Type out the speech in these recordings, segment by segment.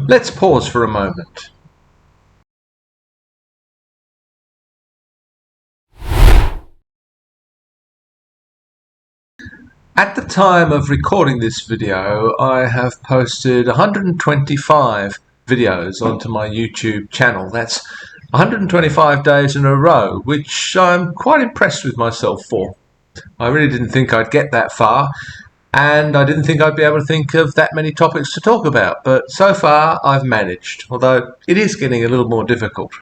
Let's pause for a moment. At the time of recording this video, I have posted 125 videos onto my YouTube channel. That's 125 days in a row, which I'm quite impressed with myself for. I really didn't think I'd get that far, and I didn't think I'd be able to think of that many topics to talk about, but so far I've managed, although it is getting a little more difficult.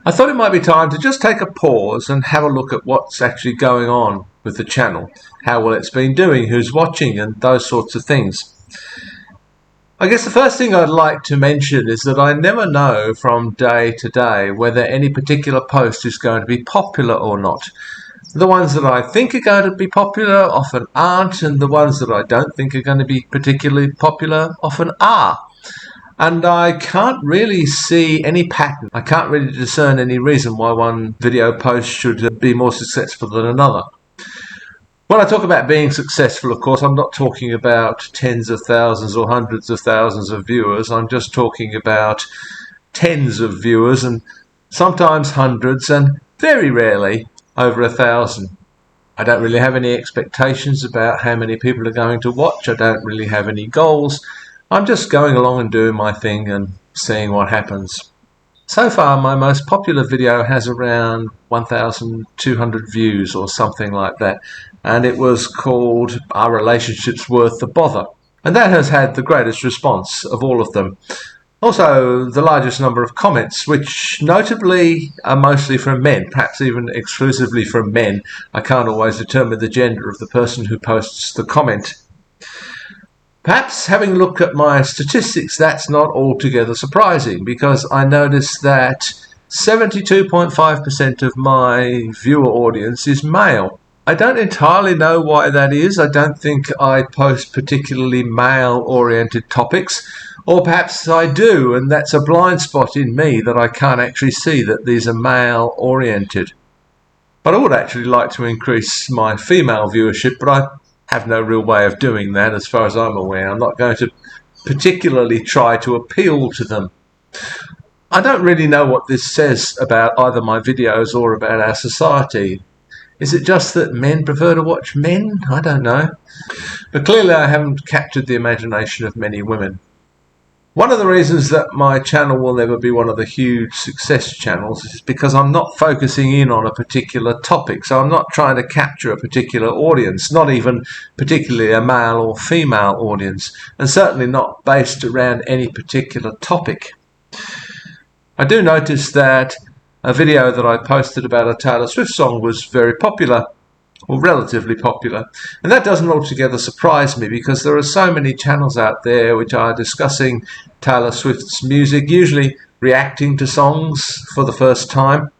I thought it might be time to just take a pause and have a look at what's actually going on with the channel, how well it's been doing, who's watching, and those sorts of things. I guess the first thing I'd like to mention is that I never know from day to day whether any particular post is going to be popular or not. The ones that I think are going to be popular often aren't, and the ones that I don't think are going to be particularly popular often are. And I can't really see any pattern. I can't really discern any reason why one video post should be more successful than another. When I talk about being successful, of course, I'm not talking about tens of thousands or hundreds of thousands of viewers. I'm just talking about tens of viewers and sometimes hundreds and very rarely over 1,000. I don't really have any expectations about how many people are going to watch. I don't really have any goals. I'm just going along and doing my thing and seeing what happens. So far, my most popular video has around 1,200 views or something like that, and it was called Are Relationships Worth the Bother? And that has had the greatest response of all of them. Also, the largest number of comments, which notably are mostly from men, perhaps even exclusively from men. I can't always determine the gender of the person who posts the comment. Perhaps having a look at my statistics, that's not altogether surprising, because I noticed that 72.5% of my viewer audience is male. I don't entirely know why that is. I don't think I post particularly male-oriented topics, or perhaps I do, and that's a blind spot in me that I can't actually see that these are male-oriented. But I would actually like to increase my female viewership, but I have no real way of doing that as far as I'm aware. I'm not going to particularly try to appeal to them. I don't really know what this says about either my videos or about our society. Is it just that men prefer to watch men? I don't know. But clearly I haven't captured the imagination of many women. One of the reasons that my channel will never be one of the huge success channels is because I'm not focusing in on a particular topic. So I'm not trying to capture a particular audience, not even particularly a male or female audience, and certainly not based around any particular topic. I do notice that a video that I posted about a Taylor Swift song was very popular, or relatively popular, and that doesn't altogether surprise me because there are so many channels out there which are discussing Taylor Swift's music, usually reacting to songs for the first time.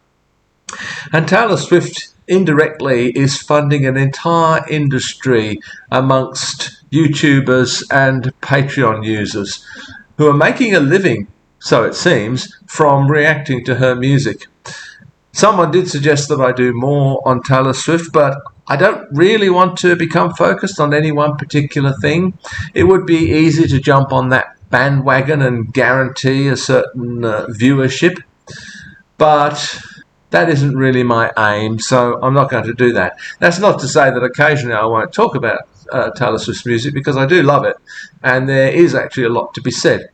And Taylor Swift indirectly is funding an entire industry amongst YouTubers and Patreon users who are making a living, so it seems, from reacting to her music. Someone did suggest that I do more on Taylor Swift, but I don't really want to become focused on any one particular thing. It would be easy to jump on that bandwagon and guarantee a certain viewership, but that isn't really my aim, so I'm not going to do that. That's not to say that occasionally I won't talk about Taylor Swift's music, because I do love it, and there is actually a lot to be said.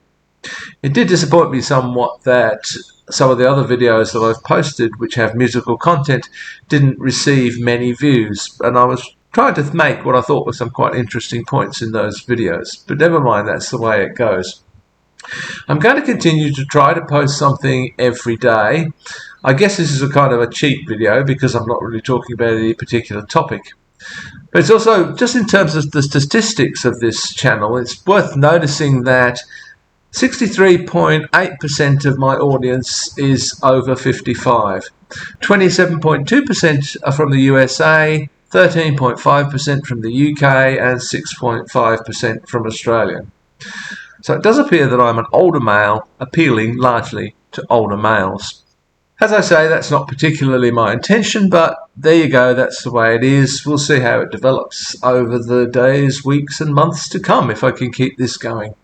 It did disappoint me somewhat that some of the other videos that I've posted which have musical content didn't receive many views, and I was trying to make what I thought were some quite interesting points in those videos, but never mind, that's the way it goes. I'm going to continue to try to post something every day. I guess this is a kind of a cheap video because I'm not really talking about any particular topic. But it's also, just in terms of the statistics of this channel, it's worth noticing that 63.8% of my audience is over 55. 27.2% are from the USA, 13.5% from the UK, and 6.5% from Australia. So it does appear that I'm an older male, appealing largely to older males. As I say, that's not particularly my intention, but there you go, that's the way it is. We'll see how it develops over the days, weeks and months to come if I can keep this going.